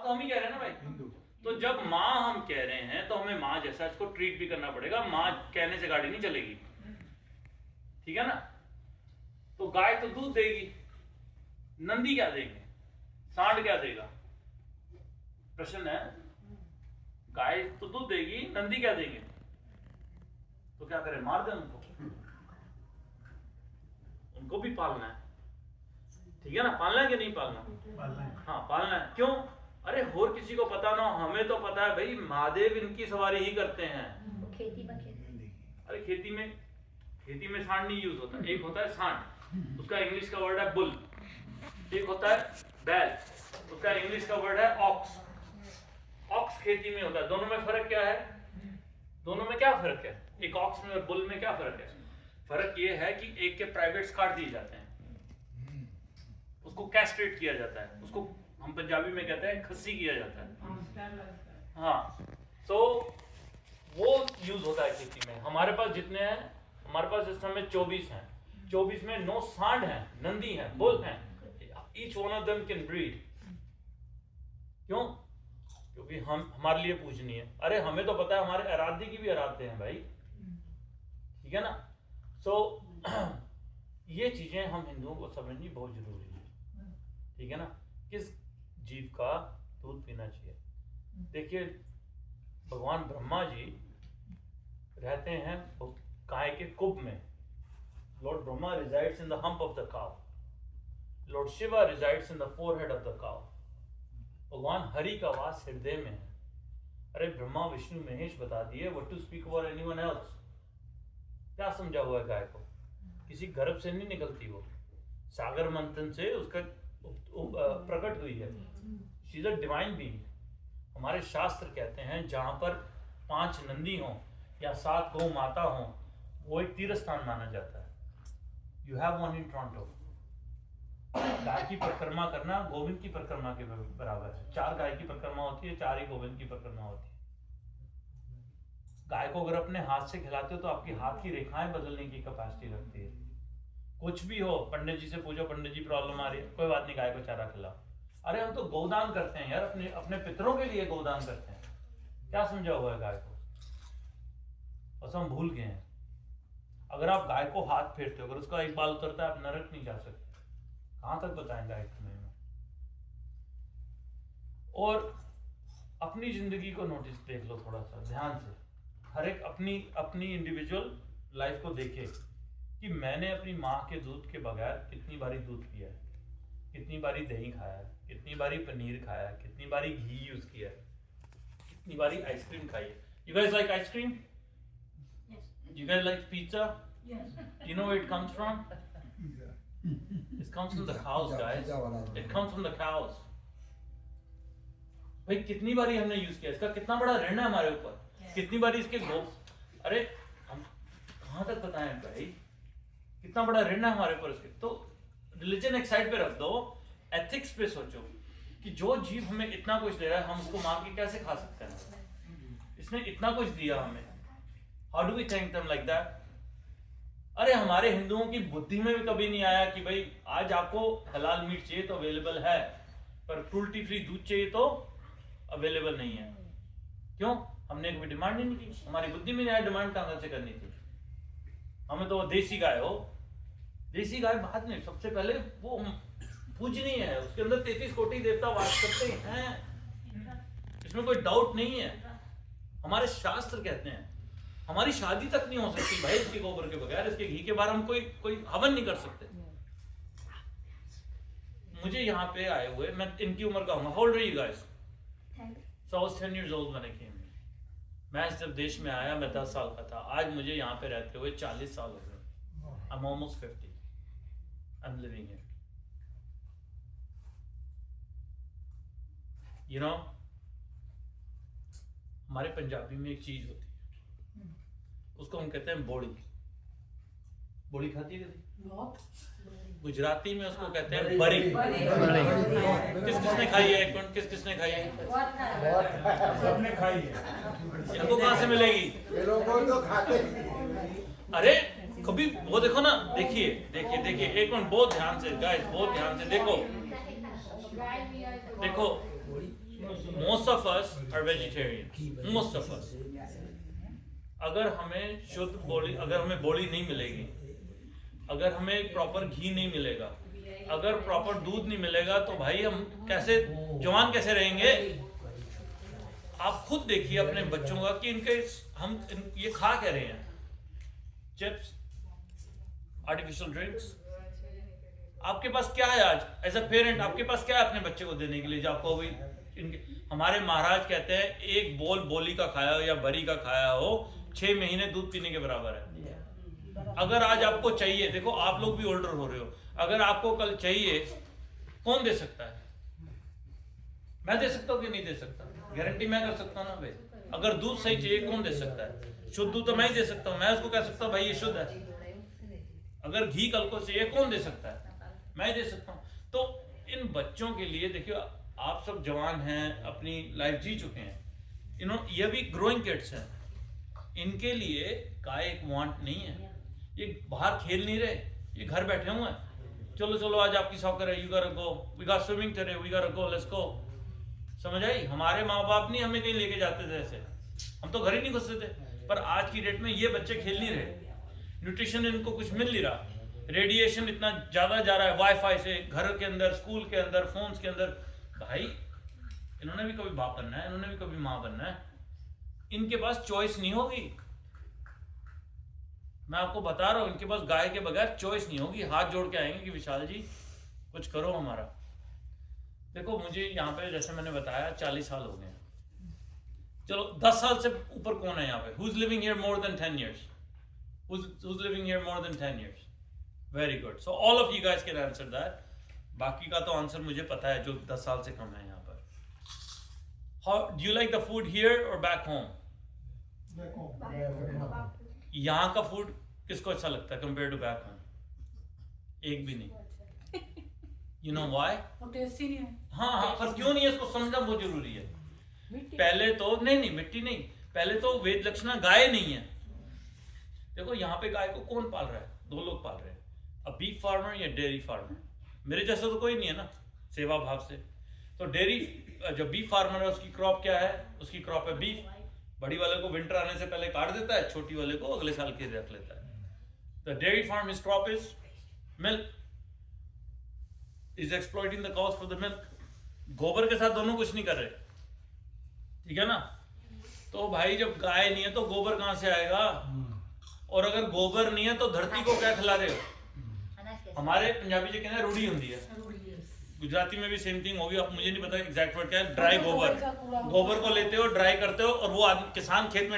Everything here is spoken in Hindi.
तो हम ही कह रहे हैं ना भाई। तो जब माँ हम कह रहे हैं तो हमें माँ जैसा इसको ट्रीट भी करना पड़ेगा। माँ कहने से गाड़ी नहीं चलेगी, ठीक है ना। तो गाय तो दूध देगी, नंदी क्या देंगे, सांड क्या देगा? प्रश्न है। गाय तो दूध देगी, नंदी क्या देंगे? तो क्या करें, मार दें उनको? उनको भी पालना है, ठीक है ना। पालना है कि नहीं पालना? हाँ पालना है। क्यों? अरे और किसी को पता ना, हमें तो पता है भाई, महादेव इनकी सवारी ही करते हैं। अरे खेती में सांड नहीं यूज होता। एक होता है सांड, उसका इंग्लिश का वर्ड है बुल। एक होता है बैल, उसका इंग्लिश का वर्ड है ऑक्स। ऑक्स खेती में होता है। दोनों में फर्क क्या है? दोनों में क्या फर्क है? एक ऑक्स में और बुल में क्या फर्क है? फर्क ये है कि एक के प्राइवेट्स काट दिए जाते हैं, उसको कैस्ट्रेट किया जाता है, उसको हम पंजाबी में कहते हैं खस्सी किया जाता है। हाँ, तो वो यूज होता है खेती में। हमारे पास जितने हैं, हमारे पास इस समय 24 हैं। 24 में 9 सांड हैं, नंदी हैं, बुल हैं। Each one of them can breed. क्यों? क्योंकि हम हमारे लिए पूजनीय है। अरे हमें तो पता है, हमारे आराध्य की भी आराध्य हैं भाई, ठीक है ना। सो ये चीजें हम हिंदुओं को समझनी बहुत जरूरी है, ठीक है ना। किस जीव का दूध पीना चाहिए? देखिए, भगवान ब्रह्मा जी रहते हैं गाय के कुब में। Lord Brahma resides in the hump of the cow. Lord Shiva resides in the forehead of the cow. भगवान हरि का वास हृदय में है। अरे ब्रह्मा विष्णु महेश बता दिए, what to speak about anyone else. क्या समझा हुआ है गाय को? किसी गर्भ से नहीं निकलती, वो सागर मंथन से उसका प्रकट हुई है। She is a divine being. हमारे शास्त्र कहते हैं जहां पर 5 नंदी हों या 7 गौ माता हों, वो एक तीर्थ स्थान माना जाता है। You have one in Toronto. गाय की परिक्रमा करना गोविंद की परिक्रमा के बराबर है। 4 गाय की परिक्रमा होती है, 4 ही गोविंद की परिक्रमा होती है। गाय को अगर अपने हाथ से खिलाते हो तो आपकी हाथ की रेखाएं बदलने की कैपेसिटी रखती है। कुछ भी हो, पंडित जी से पूछो, पंडित जी प्रॉब्लम आ रही है, कोई बात नहीं, गाय को चारा खिलाओ। अरे हम तो गोदान करते हैं यार, अपने अपने पितरों के लिए गोदान करते हैं। क्या समझा हुआ है गाय को? बस हम भूल गए हैं। अगर आप गाय को हाथ फेरते हो, अगर उसका एक बाल उतरता है, आप नरक नहीं जा सकते। कहां तक बताएं गाय के में? और अपनी जिंदगी को नोटिस देख लो थोड़ा सा ध्यान से। हर एक अपनी इंडिविजुअल लाइफ को देखे कि मैंने अपनी माँ के दूध के बगैर कितनी बारी दूध पिया है, कितनी बारी दही खाया है, कितनी बारी पनीर खाया है, कितनी बारी घी यूज किया है, कितनी बारी आइसक्रीम खाई है। You guys like ice cream? Yes. You guys like pizza? Yes. Do you know where it comes from? It comes from the cows, guys. It comes from the cows. भाई कितनी बारी हमने यूज किया, इसका कितना बड़ा ऋण है हमारे ऊपर। कितनी बारी इसके अरे हम कहां तक बताएं भाई, कितना बड़ा ऋण है हमारे ऊपर इसके। तो रिलीजन एक साइड पे रख दो, एथिक्स पे सोचो कि जो जीव हमें इतना कुछ दे रहा है, हम उसको मार के कैसे खा सकते हैं? इसने इतना कुछ दिया हमें, how do we thank them like that? अरे हमारे हिंदुओं की बुद्धि में भी कभी नहीं आया कि भाई आज आपको हलाल मीट चाहिए तो अवेलेबल है, पर क्रूल्टी फ्री दूध चाहिए तो अवेलेबल नहीं है। क्यों? हमने कभी डिमांड ही नहीं की। हमारी बुद्धि में नहीं आया डिमांड कहां से करनी थी। हमें तो देसी गाय हो, देसी गाय बाद में, सबसे पहले वो पूजनीय है, उसके अंदर 33 कोटि देवता वास करते हैं, इसमें कोई डाउट नहीं है। हमारे शास्त्र कहते हैं हमारी शादी तक नहीं हो सकती भाई इसके गोबर के बगैर, इसके घी के बाहर हम कोई हवन नहीं कर सकते। मुझे यहाँ पे आए हुए, मैं इनकी उम्र का हूँ। How old are you guys? So I was 10 years old when I came here. मैं जब देश में आया मैं 10 साल का था। आज मुझे यहाँ पे रहते हुए 40 साल हो गए। I'm almost 50. I'm living here. You know, हमारे पंजाबी में एक चीज होती है, उसको हम कहते हैं बोड़ी। बोड़ी खाती है कभी? गुजराती में उसको कहते हैं बरी। किस किसने खाई है? एक मिनट, किस किसने खाई है? सबने खाई है। इनको कहाँ से मिलेगी? ये लोग तो खाते। अरे कभी वो देखो ना, देखिए देखिए देखिए, एक मिनट, बहुत ध्यान से गाइस, बहुत ध्यान से देखो। देखो most of us are vegetarian, most of us. अगर हमें शुद्ध बोली, अगर हमें बोली नहीं मिलेगी, अगर हमें प्रॉपर घी नहीं मिलेगा, अगर प्रॉपर दूध नहीं मिलेगा, तो भाई हम कैसे जवान कैसे रहेंगे? आप खुद देखिए अपने बच्चों का कि ये खा क्या रहे हैं? Chips, artificial drinks. आपके पास क्या है आज एज अ पेरेंट? आपके पास क्या है अपने बच्चे को देने के लिए? जो आपको अभी हमारे महाराज कहते हैं, एक बोल बोली का खाया हो या बरी का खाया हो 6 महीने दूध पीने के बराबर है। अगर आज आपको चाहिए, देखो आप लोग भी ओल्डर हो रहे हो, अगर आपको कल चाहिए, कौन दे सकता है? मैं दे सकता हूँ कि नहीं दे सकता? गारंटी मैं कर सकता हूँ ना भाई। अगर दूध सही चाहिए, कौन दे सकता है? शुद्ध दूध तो मैं ही दे सकता हूँ। मैं उसको कह सकता हूँ भाई ये शुद्ध है। अगर घी कल को चाहिए, कौन दे सकता है? मैं ही दे सकता हूँ। तो इन बच्चों के लिए देखियो, आप सब जवान हैं, अपनी लाइफ जी चुके हैं, ये भी ग्रोइंग किड्स हैं, इनके लिए गाय एक वांट नहीं है। ये बाहर खेल नहीं रहे, ये घर बैठे हुए हैं। चलो चलो आज आपकी सॉकर है, you gotta go, we got swimming today, we gotta go, let's go. समझ आई? हमारे माँ बाप नहीं हमें कहीं लेके जाते थे ऐसे, हम तो घर ही नहीं घुसते थे। पर आज की डेट में ये बच्चे खेल नहीं रहे, न्यूट्रिशन इनको कुछ मिल नहीं रहा, रेडिएशन इतना ज्यादा जा रहा है वाईफाई से, घर के अंदर, स्कूल के अंदर, फोन्स के अंदर। भाई इन्होंने भी कभी बाप बनना है, इन्होंने भी कभी माँ बनना है। इनके पास चॉइस नहीं होगी, मैं आपको बता रहा हूं, इनके पास गाय के बगैर चॉइस नहीं होगी। हाथ जोड़ के आएंगे कि विशाल जी कुछ करो हमारा। देखो मुझे यहाँ पे जैसे मैंने बताया 40 साल हो गए हैं, चलो 10 साल से ऊपर कौन है यहाँ पे? Who's living here more than 10 years? Who's living here more than 10 years? Very good. So all of you guys can answer that. बाकी का तो आंसर मुझे पता है जो 10 साल से कम है यहाँ पर। How do you like the food here or back home? यहाँ का फूड किसको अच्छा लगता है कंपेयर टू बैक होम? एक भी नहीं। You know why? वो टेस्टी नहीं है। हाँ, पर क्यों नहीं है इसको समझना बहुत जरूरी है। पहले तो नहीं मिट्टी नहीं, पहले तो वेद लक्षणा गाय नहीं है। देखो यहाँ पे गाय को कौन पाल रहा है? 2 लोग पाल रहे हैं, अ बीफ फार्मर या डेयरी फार्मर। मेरे जैसा तो कोई नहीं है ना सेवा भाव से। तो डेयरी जो बीफ फार्मर है उसकी क्रॉप क्या है? उसकी क्रॉप है बीफ। बड़ी वाले को विंटर आने से पहले काट देता है, छोटी वाले को अगले साल के रख लेता है। The dairy farm is crop is milk, is exploiting the cost for the milk. गोबर के साथ दोनों कुछ नहीं कर रहे, ठीक है ना? तो भाई जब गाय नहीं है तो गोबर कहां से आएगा? और अगर गोबर नहीं है तो धरती को क्या खिला रहे हो? हमारे पंजाबी जो कहते हैं रूढ़ी होती है, गुजराती में भी सेम थिंग होगी। अब मुझे नहीं पता एग्जैक्ट वर्ड क्या है। ड्राई गोबर, गोबर को लेते हो, ड्राई करते हो, और वो किसान खेत में